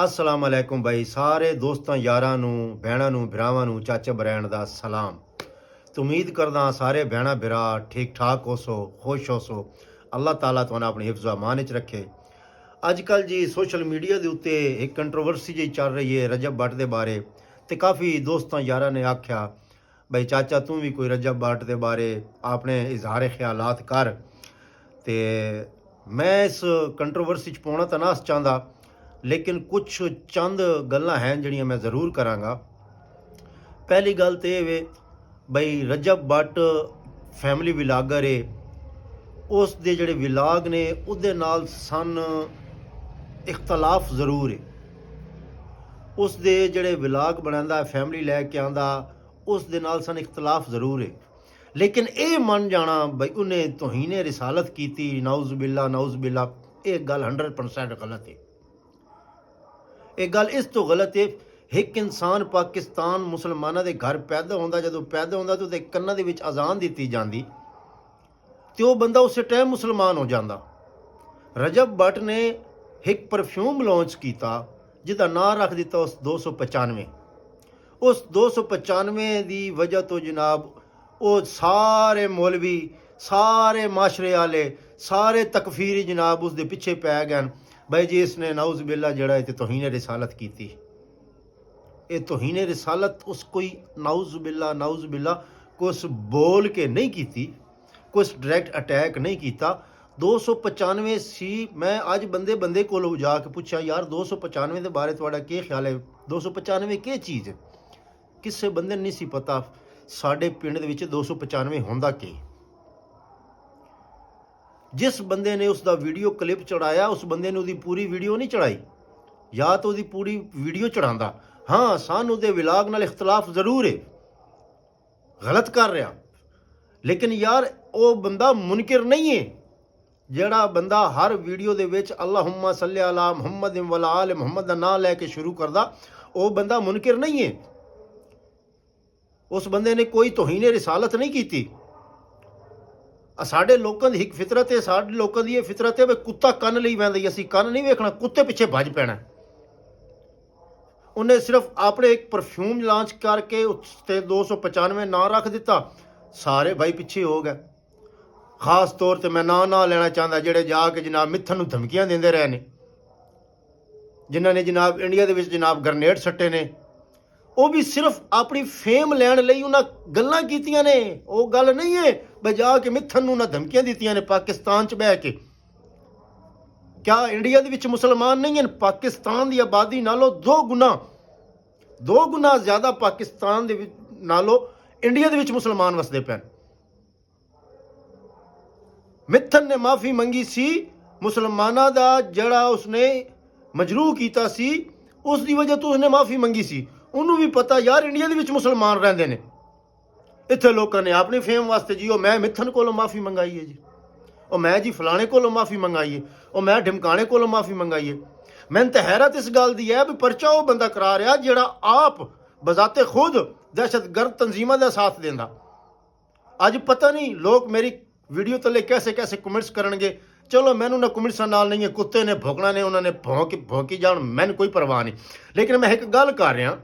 अस्सलाम वालेकुम भाई सारे दोस्तों यारां नू भैणां नू भरावां नू चाचा बरैन दा सलाम। तो उम्मीद करदा सारे भैणा भरा ठीक ठाक होसो खुश होसो। अल्लाह ताला तुहानू अपनी हिफ्ज़ अमान च रखे। अजकल जी सोशल मीडिया के उत्ते एक कंट्रोवर्सी जी चल रही है रजब भट्ट के बारे। तो काफ़ी दोस्तों यारां ने आख्या भाई चाचा तू भी कोई रजब भट्ट के बारे अपने इजहार ख्यालात कर। तो मैं इस कंट्रोवर्सी च पाउणा तो ना चाहता, लेकिन कुछ चंद गल्लां हैं जिहड़ियां मैं ज़रूर करांगा। पहली गल तो ये वे बई रजब भट्ट फैमिली विलागर है, उस दे जिहड़े विलाग ने उहदे नाल सन इख्तलाफ ज़रूर है। उस दे जिहड़े विलाग बनांदा फैमिली लैके आंदा उस दे नाल सन इख्तलाफ ज़रूर है, लेकिन ये मन जाना बई उन्हें तोहीने रिसालत की नाउज़ बिल्ला ये गल 100% गलत है। एक गल इस तो गलत है, एक इंसान पाकिस्तान मुसलमानों के घर पैदा होंदा, जो पैदा होंदा तो कन्नां दे विच अजान दी जाती तो वह बंदा उस टाइम मुसलमान हो जाता। रजब भट्ट ने एक परफ्यूम लॉन्च किया जिसका नाम रख दिता उस 295। उस 295 की वजह तो जनाब वो सारे मौलवी सारे माशरे वाले सारे तकफीरी जनाब उसके पिछे पै गए भाई जी इसने नाउज़ बिल्ला जड़ा है तोहीने रिसालत की। ये तोहीने रिसालत उस कोई नाउज़ बिल्ला कुछ बोल के नहीं की, कुछ डायरैक्ट अटैक नहीं किया। 295 सी। मैं अज बंदे बंदे को जाके पूछा यार 295 के बारे थोड़ा क्या ख्याल है, 295 क्या चीज़ है। किसी बंदे नहीं सी पता साढ़े पिंड दे विच 295 होंदा की। जिस बंदे ने उसका वीडियो क्लिप चढ़ाया उस बंदे ने उसकी पूरी वीडियो नहीं चढ़ाई, या तो उसकी पूरी वीडियो चढ़ाता। हाँ सन उसके विलाग नाल इख्तलाफ जरूर है, गलत कर रहा, लेकिन यार वो बंदा मुनकिर नहीं है। जड़ा बंदा हर वीडियो दे विच अल्लाहुम्मा सल्ली अला मुहम्मद वला आले मुहम्मद का नाम लैके शुरू करदा, वो बंदा मुनकिर नहीं है। उस बंदे ने कोई तोहीने रिसालत नहीं की। साढ़े लोगों की एक फितरत है, साढ़े लोगों की यह फितरत है भी कुत्ता कन लई वैंदा, असीं कन नहीं वेखना, कुत्ते पिछे भज पैना। उन्हें सिर्फ अपने एक परफ्यूम लॉन्च करके उसते 295 ना रख दिता, सारे भाई पिछे हो गए। खास तौर पर मैं ना लेना चाहता जेडे जाके जनाब मिथन नूं धमकियां देंदे रहे ने, जिन्हों ने जनाब इंडिया के जनाब ग्रनेड सट्टे ने, वो भी सिर्फ अपनी फेम लैण लई उन्हां गल्लां कीतियां ने। वो गल नहीं है बजा के मिथन नूं ना धमकियां दित्तियां ने पाकिस्तान च बह के। क्या इंडिया दे विच मुसलमान नहीं हैं? पाकिस्तान की आबादी नालों दो गुना ज़्यादा पाकिस्तान दे नालों इंडिया दे विच मुसलमान वसदे पैन। मिथन ने माफ़ी मंगी सी मुसलमाना दा जड़ा उसने मजरूह कीता सी, उसकी वजह तो उसने माफ़ी मंगी सी। उन्होंने भी पता यार इंडिया दे विच मुसलमान रहंदे ने, इत्थे लोगों ने अपनी फेम वास्ते जी मैं मिथन को माफ़ी मंगाई है जी, और मैं जी फलाने को माफ़ी मंगाई है, और मैं ढिमकाने को माफ़ी मंगाई है। मैंने तो हैरत इस गल की है भी परचा वो बंदा करा रहा जिहड़ा आप बजाते खुद दहशतगर्द तंजीमां का साथ देंदा। अज पता नहीं लोग मेरी वीडियो तले कैसे कैसे कमेंट्स करनगे। चलो मैनू ना कमेंट्स नाल नहीं है, कुत्ते ने भौंकना ने उन्होंने भौंकी जान, मैनू कोई परवाह नहीं। लेकिन मैं एक गल कर रहा,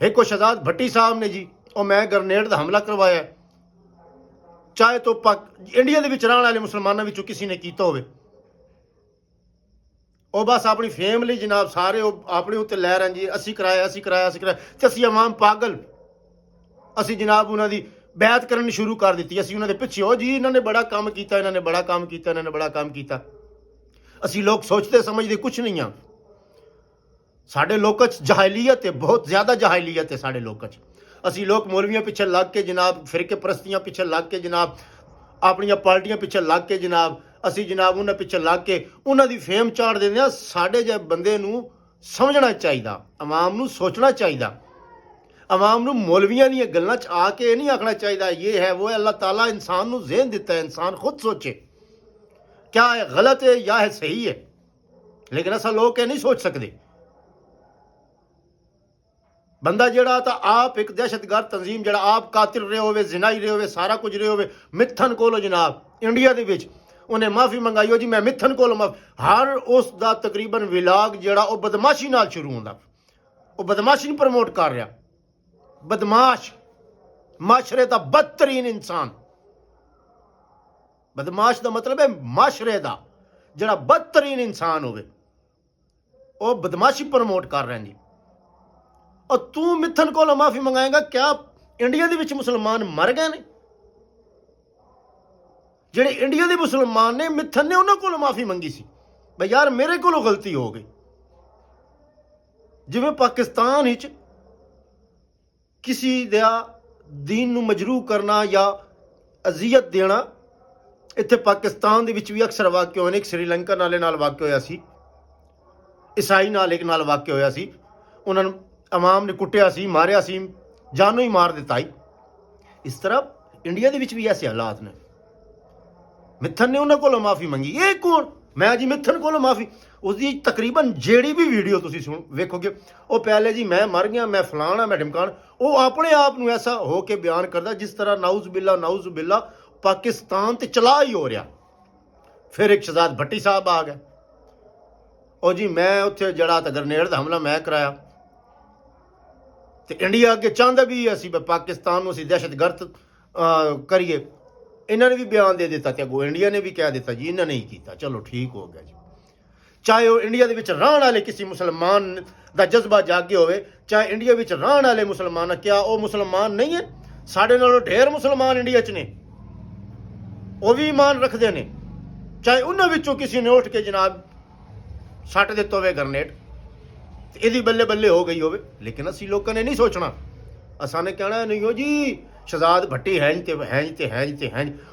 एक को शहजाद भट्टी साहब ने जी और मैं ग्रनेड का हमला करवाया, चाहे तो इंडिया के विच रहने वाले मुसलमानों विचों किसी ने किया होवे, और बस अपनी फेम लई जनाब सारे अपने उत्ते लै रहे जी असी कराया तो असी आवाम पागल, असी जनाब उन्होंने बैत करनी शुरू कर दी। असी उन्होंने पिछे हो जी इन्होंने बड़ा काम किया, इन्होंने बड़ा काम किया, इन्होंने बड़ा काम किया। असी लोग सोचते समझते कुछ नहीं हाँ। साढ़े लोगों च जहालीयत है, बहुत ज़्यादा जहालीयत है साढ़े लोगों च। असी लोग मौलवियों पिछे लग के जनाब फिरके परस्तियां पिछे लग के जनाब अपन पार्टियां पिछे लग के जनाब असी जनाब उन्हें पिछे लग के उन्होंने फेम चाड़ देंगे। साढ़े जे बंदे नूं समझना चाहिए, आवाम नूं सोचना चाहिए, आवाम नूं मौलवियां दी गल्लां च आके नहीं आखना चाहिए ये है वो है। अल्लाह ताला इंसान नूं ज़हन दिता है, इंसान खुद सोचे क्या है गलत है या है सही है, लेकिन असा लोग ये नहीं सोच सकते। बंदा जड़ा तो आप एक दहशतगर्द तंजीम जड़ा आप कातिल रहे होवे, जिनाई रहे होवे, सारा कुछ रहे होवे, मिथन को जनाब इंडिया दे विच ਉਹਨੇ ਮਾਫੀ ਮੰਗਾਈ ਜੀ ਮੈਂ ਮਿੱਥਨ ਕੋਲ ਹਰ ਉਸ ਦਾ ਤਕਰੀਬਨ ਵਿਲਾਗ ਜਿਹੜਾ ਉਹ ਬਦਮਾਸ਼ੀ ਨਾਲ ਸ਼ੁਰੂ ਹੁੰਦਾ, ਉਹ ਬਦਮਾਸ਼ੀ ਨੂੰ ਪ੍ਰਮੋਟ ਕਰ ਰਿਹਾ। ਬਦਮਾਸ਼, ਮਾਸ਼ਰੇ ਦਾ ਬਦਤਰੀਨ ਇਨਸਾਨ। ਬਦਮਾਸ਼ ਦਾ ਮਤਲਬ ਹੈ ਮਾਸ਼ਰੇ ਦਾ ਜਿਹੜਾ ਬਦਤਰੀਨ ਇਨਸਾਨ ਹੋਵੇ, ਉਹ ਬਦਮਾਸ਼ੀ ਪ੍ਰਮੋਟ ਕਰ ਰਹੇ ਜੀ। ਔਰ ਤੂੰ ਮਿੱਥਨ ਕੋਲੋਂ ਮਾਫੀ ਮੰਗਾਏਗਾ? ਕਿਆ ਇੰਡੀਆ ਦੇ ਵਿੱਚ ਮੁਸਲਮਾਨ ਮਰ ਗਏ ਨੇ? ਜਿਹੜੇ ਇੰਡੀਆ ਦੇ ਮੁਸਲਮਾਨ ਨੇ, ਮਿੱਥਨ ਨੇ ਉਹਨਾਂ ਕੋਲੋਂ ਮਾਫੀ ਮੰਗੀ ਸੀ ਬਈ ਯਾਰ ਮੇਰੇ ਕੋਲੋਂ ਗਲਤੀ ਹੋ ਗਈ। ਜਿਵੇਂ ਪਾਕਿਸਤਾਨ ਵਿੱਚ ਕਿਸੇ ਦਾ ਦੀਨ ਨੂੰ ਮਜਰੂਹ ਕਰਨਾ ਜਾਂ ਅਜ਼ੀਅਤ ਦੇਣਾ, ਇੱਥੇ ਪਾਕਿਸਤਾਨ ਦੇ ਵਿੱਚ ਵੀ ਅਕਸਰ ਵਾਕਿਆ ਹੋਏ ਨੇ। ਇੱਕ ਸ਼੍ਰੀਲੰਕਾ ਨਾਲ ਵਾਕਿਆ ਹੋਇਆ ਸੀ, ਈਸਾਈ ਨਾਲ ਇੱਕ ਨਾਲ ਵਾਕਿਆ ਹੋਇਆ ਸੀ। ਉਹਨਾਂ ਨੂੰ ਅਵਾਮ ਨੇ ਕੁੱਟਿਆ ਸੀ, ਮਾਰਿਆ ਸੀ, ਜਾਨੋਂ ਹੀ ਮਾਰ ਦਿੱਤਾ ਹੀ। ਇਸ ਤਰ੍ਹਾਂ ਇੰਡੀਆ ਦੇ ਵਿੱਚ ਵੀ ਐਸੇ ਹਾਲਾਤ ਨੇ। ਮਿੱਥਨ ਨੇ ਉਹਨਾਂ ਕੋਲੋਂ ਮਾਫੀ ਮੰਗੀ। ਇਹ ਕੌਣ? ਮੈਂ ਜੀ ਮਿੱਥਨ ਕੋਲੋਂ ਮਾਫੀ। उसकी तकरीबन ਜਿਹੜੀ भी वीडियो ਤੁਸੀਂ ਵੇਖੋਗੇ ਉਹ ਪਹਿਲੇ ਜੀ ਮੈਂ ਮਰ ਗਿਆ, ਮੈਂ ਫਲਾਣਾ, ਮੈਂ ਢਿਮਕਾਣ, ਉਹ ਆਪਣੇ ਆਪ ਨੂੰ ਐਸਾ ਹੋ ਕੇ ਬਿਆਨ ਕਰਦਾ ਜਿਸ ਤਰ੍ਹਾਂ ਨਾਊਜ਼ ਬਿੱਲਾ ਪਾਕਿਸਤਾਨ ਤੇ ਚਲਾ ਹੀ ਹੋ ਰਿਹਾ। ਫਿਰ ਇੱਕ ਸ਼ਹਜ਼ਾਦ ਭੱਟੀ ਸਾਹਿਬ ਆ ਗਿਆ, ਉਹ ਜੀ ਮੈਂ ਉੱਥੇ ਜਿਹੜਾ ਤਾਂ ਗ੍ਰਨੇਡ ਦਾ ਹਮਲਾ ਮੈਂ ਕਰਾਇਆ ਤੇ ਇੰਡੀਆ ਅੱਗੇ ਚਾਹੁੰਦਾ ਵੀ ਅਸੀਂ ਪਾਕਿਸਤਾਨ ਨੂੰ ਅਸੀਂ ਦਹਿਸ਼ਤਗਰਦ ਕਰੀਏ। ਇਹਨਾਂ ਨੇ ਵੀ ਬਿਆਨ ਦੇ ਦਿੱਤਾ ਤੇ ਅੱਗੋਂ ਇੰਡੀਆ ਨੇ ਵੀ ਕਹਿ ਦਿੱਤਾ ਜੀ ਇਹਨਾਂ ਨੇ ਹੀ ਕੀਤਾ। ਚਲੋ ਠੀਕ ਹੋ ਗਿਆ ਜੀ। ਚਾਹੇ ਉਹ ਇੰਡੀਆ ਦੇ ਵਿੱਚ ਰਹਿਣ ਵਾਲੇ ਕਿਸੇ ਮੁਸਲਮਾਨ ਦਾ ਜਜ਼ਬਾ ਜਾਗੇ ਹੋਵੇ, ਚਾਹੇ ਇੰਡੀਆ ਵਿੱਚ ਰਹਿਣ ਵਾਲੇ ਮੁਸਲਮਾਨ, ਕਿਆ ਉਹ ਮੁਸਲਮਾਨ ਨਹੀਂ ਹੈ? ਸਾਡੇ ਨਾਲੋਂ ਢੇਰ ਮੁਸਲਮਾਨ ਇੰਡੀਆ 'ਚ ਨੇ, ਉਹ ਵੀ ਈਮਾਨ ਰੱਖਦੇ ਨੇ। ਚਾਹੇ ਉਹਨਾਂ ਵਿੱਚੋਂ ਕਿਸੇ ਨੇ ਉੱਠ ਕੇ ਜਨਾਬ ਸੱਟ ਦਿੱਤਾ ਹੋਵੇ ਗ੍ਰਨੇਡ ਤੇ ਇਹਦੀ ਬੱਲੇ ਬੱਲੇ ਹੋ ਗਈ ਹੋਵੇ, ਲੇਕਿਨ ਅਸੀਂ ਲੋਕਾਂ ਨੇ ਨਹੀਂ ਸੋਚਣਾ। ਅਸਾਂ ਨੇ ਕਹਿਣਾ ਨਹੀਂ ਹੋ ਜੀ ਸ਼ਹਜ਼ਾਦ ਭੱਟੀ ਹੈਂਜ ਤੇ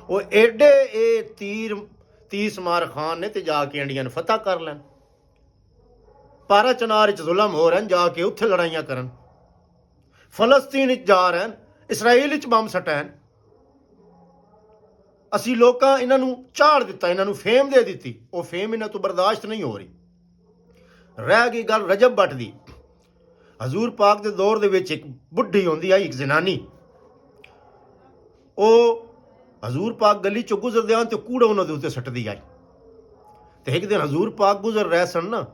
ਉਹ ਐਡੇ ਇਹ ਤੀਸ ਮਾਰ ਖਾਨ ਨੇ ਤੇ ਜਾ ਕੇ ਇੰਡੀਆ ਨੂੰ ਫਤਹ ਕਰ ਲੈਣ। ਪਾਰਾ ਚਨਾਰ 'ਚ ਜ਼ੁਲਮ ਹੋ ਰਹੇ ਜਾ ਕੇ ਉੱਥੇ ਲੜਾਈਆਂ ਕਰਨ, ਫਲਸਤੀਨ ਵਿੱਚ ਜਾ ਰਹੇ, ਇਸਰਾਈਲ ਵਿੱਚ ਬੰਬ ਸਟੈਣ। ਅਸੀਂ ਲੋਕਾਂ ਇਹਨਾਂ ਨੂੰ ਝਾੜ ਦਿੱਤਾ, ਇਹਨਾਂ ਨੂੰ ਫੇਮ ਦੇ ਦਿੱਤੀ, ਉਹ ਫੇਮ ਇਹਨਾਂ ਤੋਂ ਬਰਦਾਸ਼ਤ ਨਹੀਂ ਹੋ ਰਹੀ। ਰਹਿ ਗਈ ਗੱਲ ਰਜਬ ਭੱਟ ਦੀ। ਹਜ਼ੂਰ ਪਾਕ ਦੇ ਦੌਰ ਦੇ ਵਿੱਚ ਇੱਕ ਬੁੱਢੀ ਹੁੰਦੀ ਆਈ, ਇੱਕ ਜ਼ਨਾਨੀ, ਉਹ ਹਜ਼ੂਰ ਪਾਕ ਗਲੀ ਚੋਂ ਗੁਜ਼ਰਦੇ ਹਨ ਤੇ ਕੂੜਾ ਉਹਨਾਂ ਦੇ ਉੱਤੇ ਸੱਟਦੀ ਆਈ। ਤੇ ਇੱਕ ਦਿਨ ਹਜ਼ੂਰ ਪਾਕ ਗੁਜ਼ਰ ਰਹੇ ਸਨ ਨਾ,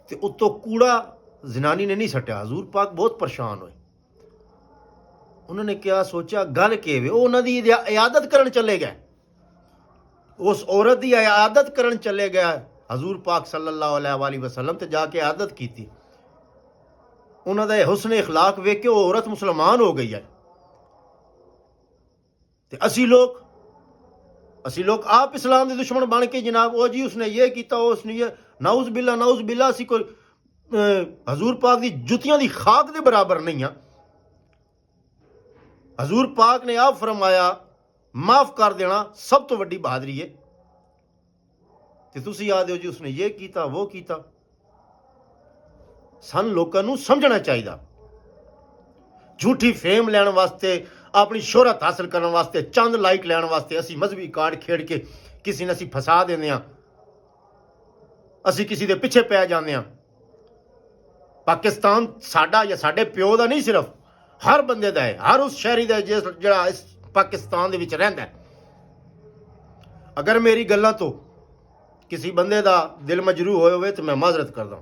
ਤੇ ਉੱਤੋਂ ਕੂੜਾ ਜ਼ਨਾਨੀ ਨੇ ਨਹੀਂ ਸੱਟਿਆ। ਹਜ਼ੂਰ ਪਾਕ ਬਹੁਤ ਪਰੇਸ਼ਾਨ ਹੋਏ। ਉਹਨਾਂ ਨੇ ਕਿਹਾ ਸੋਚਿਆ ਗੱਲ ਕੀ ਵੇ, ਉਹ ਉਹਨਾਂ ਦੀ ਇਆਦਤ ਕਰਨ ਚਲੇ ਗਏ, ਉਸ ਔਰਤ ਦੀ ਇਆਦਤ ਕਰਨ ਚਲੇ ਗਏ ਹਜ਼ੂਰ ਪਾਕ ਸੱਲੱਲਾਹੁ अलैहि वसल्लम ਤੇ ਜਾ ਕੇ ਇਆਦਤ ਕੀਤੀ। ਉਹਨਾਂ ਦਾ ਇਹ ਹੁਸਨ ਇਖਲਾਕ ਵੇਖ ਕੇ ਉਹ ਔਰਤ ਮੁਸਲਮਾਨ ਹੋ ਗਈ ਹੈ। ਤੇ ਅਸੀਂ ਲੋਕ ਆਪ ਇਸਲਾਮ ਦੇ ਦੁਸ਼ਮਣ ਬਣ ਕੇ ਜਨਾਬ ਉਹ ਜੀ ਉਸਨੇ ਇਹ ਕੀਤਾ, ਉਸਨੇ ਇਹ, ਨਾਊਜ਼ ਬਿੱਲਾ ਅਸੀਂ ਕੋਈ ਹਜ਼ੂਰ ਪਾਕ ਦੀ ਜੁੱਤੀਆਂ ਦੀ ਖਾਕ ਦੇ ਬਰਾਬਰ ਨਹੀਂ ਆ। ਹਜ਼ੂਰ ਪਾਕ ਨੇ ਆਪ ਫਰਮਾਇਆ ਮਾਫ ਕਰ ਦੇਣਾ ਸਭ ਤੋਂ ਵੱਡੀ ਬਹਾਦਰੀ ਹੈ, ਤੇ ਤੁਸੀਂ ਆਖਦੇ ਹੋ ਜੀ ਉਸਨੇ ਇਹ ਕੀਤਾ ਉਹ ਕੀਤਾ। ਸਾਨੂੰ ਲੋਕਾਂ ਨੂੰ ਸਮਝਣਾ ਚਾਹੀਦਾ। ਝੂਠੀ ਫੇਮ ਲੈਣ ਵਾਸਤੇ, ਆਪਣੀ ਸ਼ੋਹਰਤ ਹਾਸਲ ਕਰਨ ਵਾਸਤੇ, ਚੰਦ ਲਾਈਕ ਲੈਣ ਵਾਸਤੇ ਅਸੀਂ ਮਜ਼ਹਬੀ ਕਾਰਡ ਖੇਡ ਕੇ ਕਿਸੇ ਨੂੰ ਅਸੀਂ ਫਸਾ ਦਿੰਦੇ ਹਾਂ, ਅਸੀਂ ਕਿਸੇ ਦੇ ਪਿੱਛੇ ਪੈ ਜਾਂਦੇ ਹਾਂ। ਪਾਕਿਸਤਾਨ ਸਾਡਾ ਜਾਂ ਸਾਡੇ ਪਿਓ ਦਾ ਨਹੀਂ, ਸਿਰਫ ਹਰ ਬੰਦੇ ਦਾ ਹੈ, ਹਰ ਉਸ ਸ਼ਹਿਰੀ ਦਾ ਜਿਹੜਾ ਇਸ ਪਾਕਿਸਤਾਨ ਦੇ ਵਿੱਚ ਰਹਿੰਦਾ। ਅਗਰ ਮੇਰੀ ਗੱਲਾਂ ਤੋਂ ਕਿਸੇ ਬੰਦੇ ਦਾ ਦਿਲ ਮਜਰੂਹ ਹੋਵੇ ਤਾਂ ਮੈਂ ਮਾਜ਼ਰਤ ਕਰਦਾ।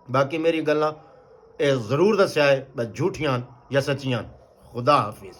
ਬਾਕੀ ਮੇਰੀ ਗੱਲਾਂ ਇਹ ਜ਼ਰੂਰ ਦੱਸਿਆ ਹੈ ਬਸ ਝੂਠੀਆਂ ਜਾਂ ਸੱਚੀਆਂ। खुदा हाफिज।